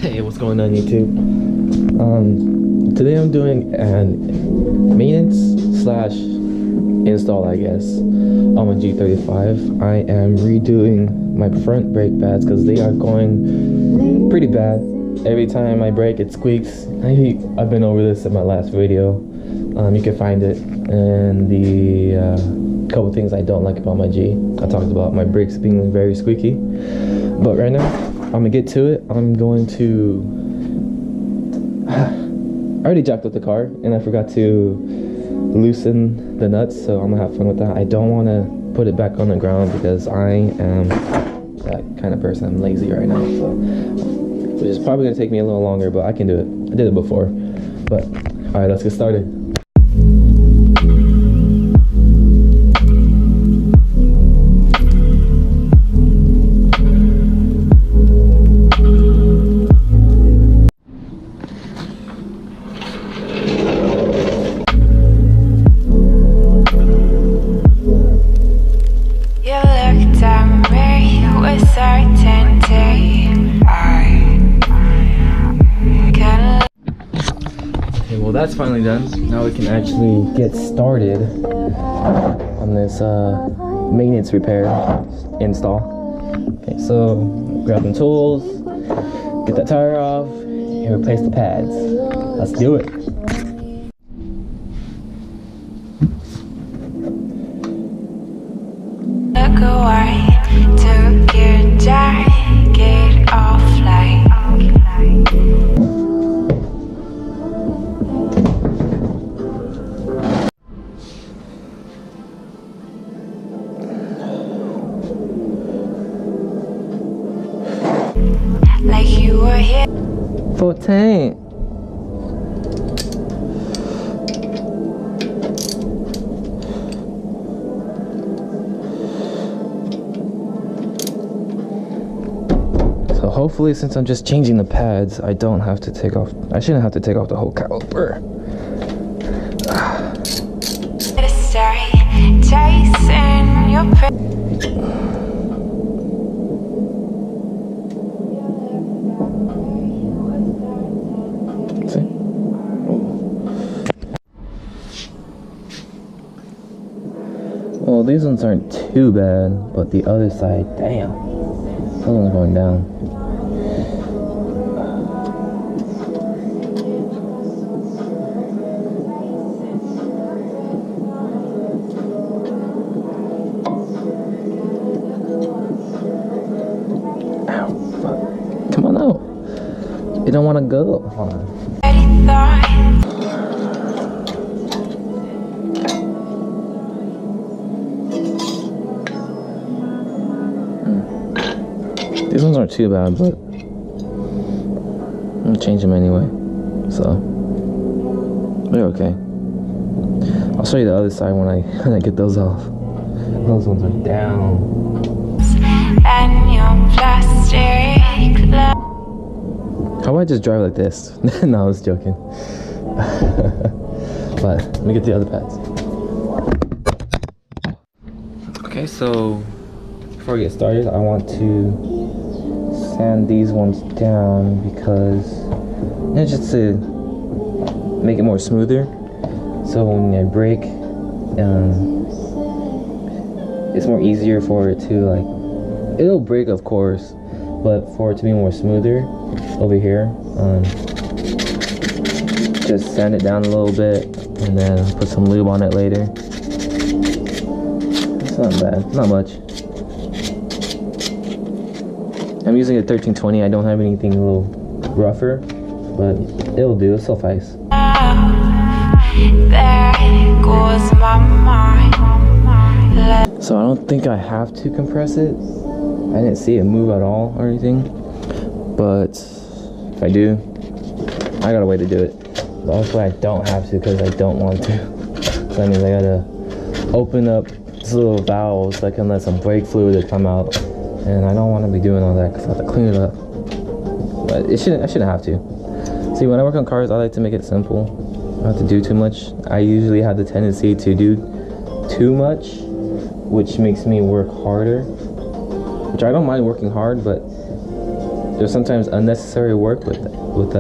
Hey, what's going on YouTube? Today I'm doing an maintenance slash install, I guess, on my G35. I am redoing my front brake pads because they are going pretty bad. Every time I brake, it squeaks. I've been over this in my last video. You can find it, and the couple things I don't like about my G. I talked about my brakes being very squeaky, but right now I'm gonna get to it. I'm going to I already jacked up the car and I forgot to loosen the nuts, so I'm gonna have fun with that. I don't want to put it back on the ground because I am that kind of person. I'm lazy right now, so which is probably gonna take me a little longer, but I can do it. I did it before. But all right, let's get started. Well, that's finally done. Now we can actually get started on this maintenance repair install. Okay, so grab some tools, get that tire off, and replace the pads. Let's do it. Look away to get jacket off like. Like you were here. 14. So hopefully, since I'm just changing the pads, I don't have to take off. I shouldn't have to take off the whole caliper. Chasing your Well, these ones aren't too bad, but the other side, damn, those ones are going down. Ow, fuck. Come on out. You don't want to go. Hold on. These ones aren't too bad, but I'm gonna change them anyway, so they're okay. I'll show you the other side when I get those off. Those ones are down. and your plastic. How about I just drive like this? No, I was joking. But let me get the other pads. Okay, so before we get started, I want to sand these ones down because just to make it more smoother, so when I brake, it's more easier for it to, like, it'll brake of course, but for it to be more smoother over here, just sand it down a little bit and then put some lube on it later. It's not bad, not much. I'm using a 1320. I don't have anything a little rougher, but it'll do. It'll suffice. There goes my mind. So I don't think I have to compress it. I didn't see it move at all or anything, but if I do, I got a way to do it. But also I don't have to because I don't want to. So that means I gotta open up this little valve so I can let some brake fluid to come out. And I don't want to be doing all that because I have to clean it up. But I shouldn't have to. See, when I work on cars, I like to make it simple. I don't have to do too much. I usually have the tendency to do too much, which makes me work harder. Which I don't mind working hard, but there's sometimes unnecessary work with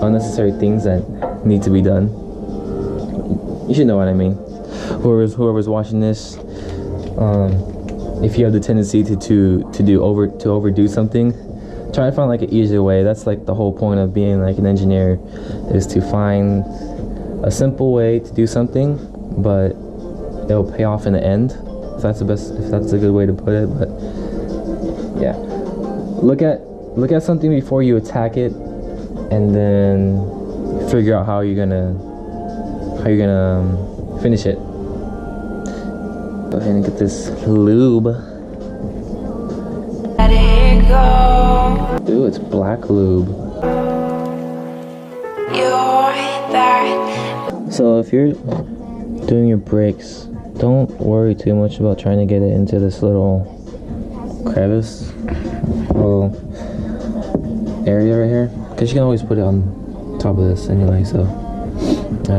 unnecessary things that need to be done. You should know what I mean. Whoever's watching this, if you have the tendency to overdo something, try to find like an easier way. That's like the whole point of being like an engineer, is to find a simple way to do something, but it'll pay off in the end. If that's a good way to put it. But yeah, look at something before you attack it, and then figure out how you're gonna finish it. Go ahead and get this lube. Let it go. Ooh, it's black lube. You're that. So if you're doing your brakes, don't worry too much about trying to get it into this little crevice, little area right here, because you can always put it on top of this anyway. So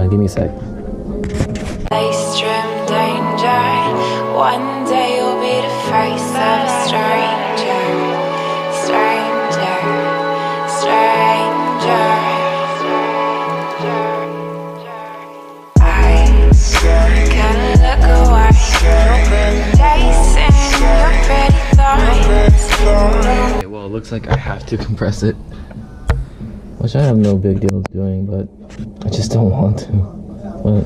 give me a sec. Extreme danger. One day you'll be the face of a stranger. Stranger. Stranger. I can't look away. Chasing your pretty thoughts. Okay, well, it looks like I have to compress it, which I have no big deal doing, but I just don't want to. But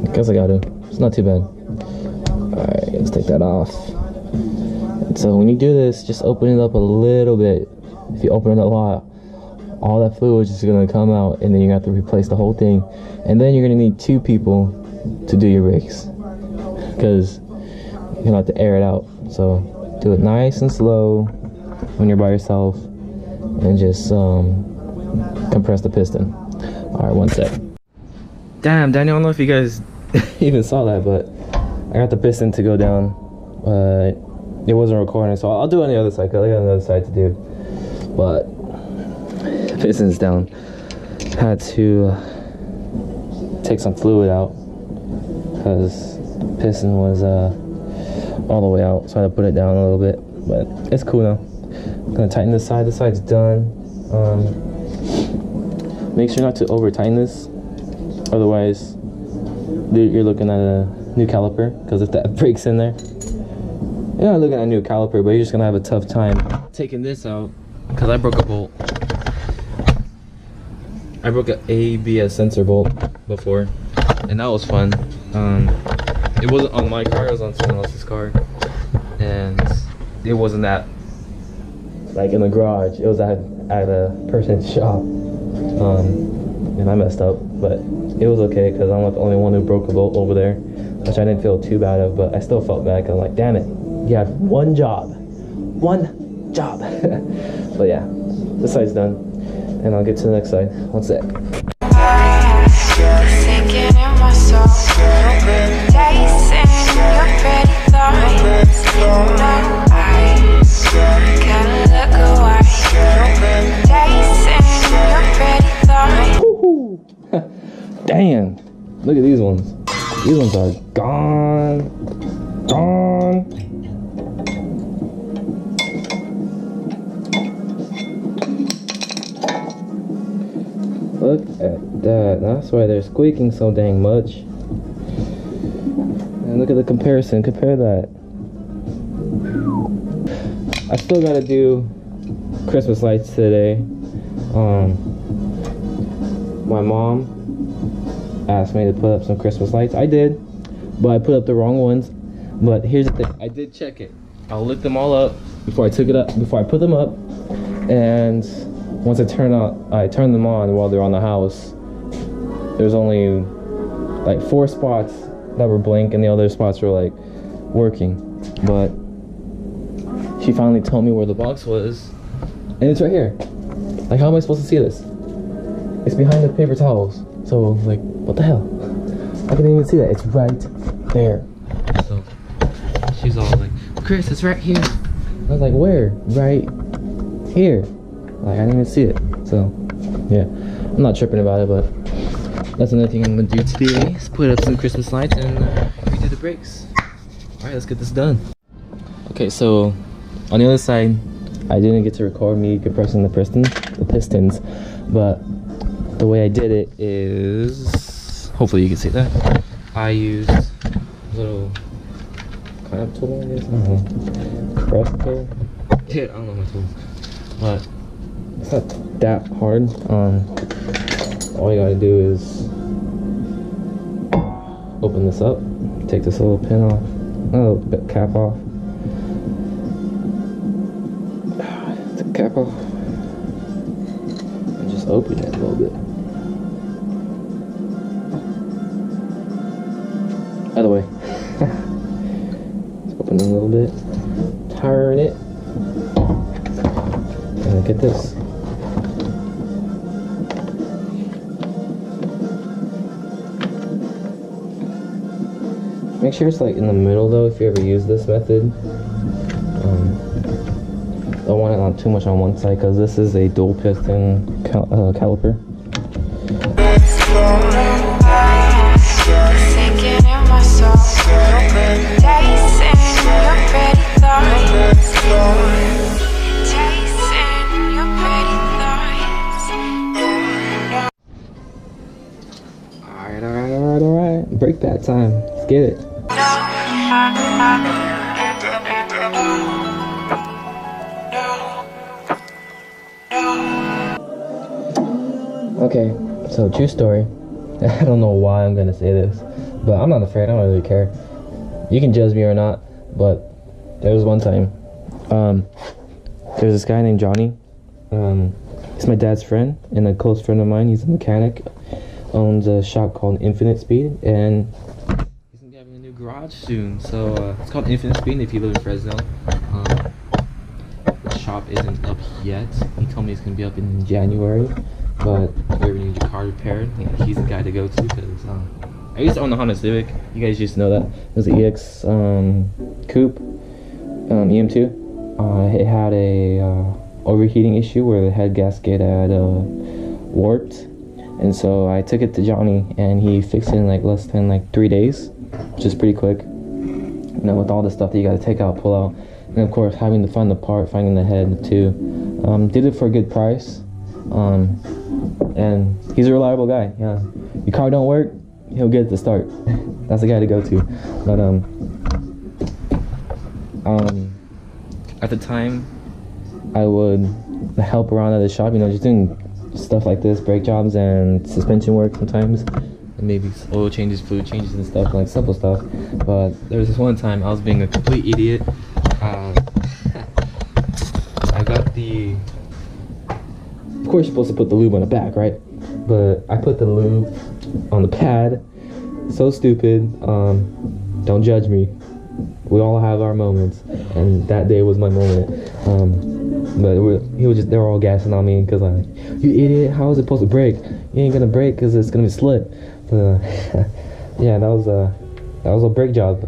I guess I gotta. It's not too bad. Alright, let's take that off. And so when you do this, just open it up a little bit. If you open it a lot, all that fluid is just gonna come out, and then you have to replace the whole thing. And then you're gonna need 2 people to do your brakes, because you're gonna have to air it out. So do it nice and slow when you're by yourself, and just compress the piston. Alright, one sec. Damn, Daniel, I don't know if you guys even saw that, but I got the piston to go down, but it wasn't recording, so I'll do it on the other side, because I got another side to do. But piston's down. Had to take some fluid out, because piston was all the way out, so I had to put it down a little bit. But it's cool now. I'm gonna tighten this side. This side's done. Make sure not to over tighten this, otherwise you're looking at a new caliper, because if that breaks in there, you're not looking at a new caliper, but you're just gonna have a tough time taking this out, because I broke a bolt. I broke an ABS sensor bolt before, and that was fun. It wasn't on my car, it was on someone else's car, and it wasn't that like in the garage, it was at a person's shop. And I messed up, but it was okay, because I'm not the only one who broke a bolt over there, which I didn't feel too bad of, but I still felt bad, because I'm like, damn it, you had one job. But yeah, this side's done, and I'll get to the next side. One sec. Sinking in my soul. Chasing your pretty thoughts. No, I can't look away. Chasing your pretty thoughts. Damn, look at these ones. These ones are gone. Look at that. That's why they're squeaking so dang much. And look at the comparison. Compare that. I still gotta do Christmas lights today. My mom asked me to put up some Christmas lights. I did, but I put up the wrong ones. But here's the thing, I did check it. I'll lift them all up before I put them up. And once I turned them on while they're on the house. There's only like 4 spots that were blank, and the other spots were like working. But she finally told me where the box was, and it's right here. Like, how am I supposed to see this? It's behind the paper towels. So like, what the hell? I couldn't even see that. It's right there. So she's all like, Chris, it's right here. I was like, where? Right here. Like, I didn't even see it. So yeah, I'm not tripping about it, but that's another thing I'm gonna do today, is put up some Christmas lights and redo the brakes. Alright, let's get this done. Okay, so on the other side, I didn't get to record me compressing the pistons, but the way I did it is, hopefully you can see that. I used a little clamp tool, I guess. I don't know. Press tool. Yeah, I don't know my tools, but it's not that hard. All you gotta do is open this up, take this little pin off, a little cap off. Take the cap off, and just open it a little bit. Other way. Just open it a little bit, turn it, and look at this. Make sure it's like in the middle though if you ever use this method. Don't want it on too much on one side because this is a dual piston caliper. Sinking in my soul, tasting your pretty thoughts, tasting your pretty thoughts. Alright. Break that time. Let's get it. Okay, so true story. I don't know why I'm gonna say this, but I'm not afraid. I don't really care. You can judge me or not, but there was one time. There's this guy named Johnny. He's my dad's friend and a close friend of mine. He's a mechanic. Owns a shop called Infiniti Speed, and he's gonna be having a new garage soon. So it's called Infiniti Speed. If you live in Fresno, the shop isn't up yet. He told me it's gonna be up in January. But if you ever need your car repaired, he's the guy to go to. Because I used to own the Honda Civic. You guys used to know that. It was the EX Coupe EM2. It had a overheating issue where the head gasket had warped, and so I took it to Johnny, and he fixed it in like less than like 3 days, which is pretty quick. You know, with all the stuff that you got to take out, pull out, and of course having to find the part, finding the head too. Did it for a good price. And he's a reliable guy. Yeah, your car don't work, he'll get it to start. That's the guy to go to. But at the time, I would help around at the shop, you know, just doing stuff like this, brake jobs and suspension work sometimes, and maybe oil changes, fluid changes and stuff, like simple stuff. But there was this one time I was being a complete idiot. I got the, of course you're supposed to put the lube on the back, right? But I put the lube on the pad. So stupid. Don't judge me. We all have our moments, and that day was my moment. But they were all gassing on me because like, you idiot, how is it supposed to break? You ain't gonna break because it's gonna be slip. Yeah, that was a brake job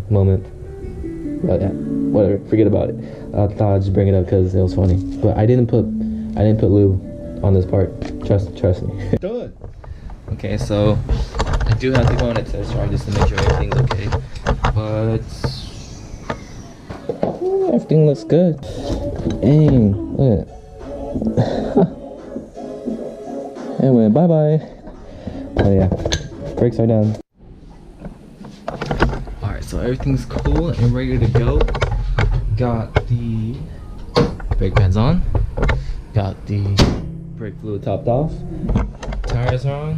moment. But yeah, whatever, forget about it. I thought I'd just bring it up because it was funny. But I didn't put lube on this part. Trust me. Done. Okay, so I do have to go on a test drive just to make sure everything's okay. But everything looks good. Dang, look at it. Anyway, bye bye. Oh yeah, brakes are down. Alright, so everything's cool and ready to go. Got the brake pads on. Got the brake fluid topped off. Tires are on.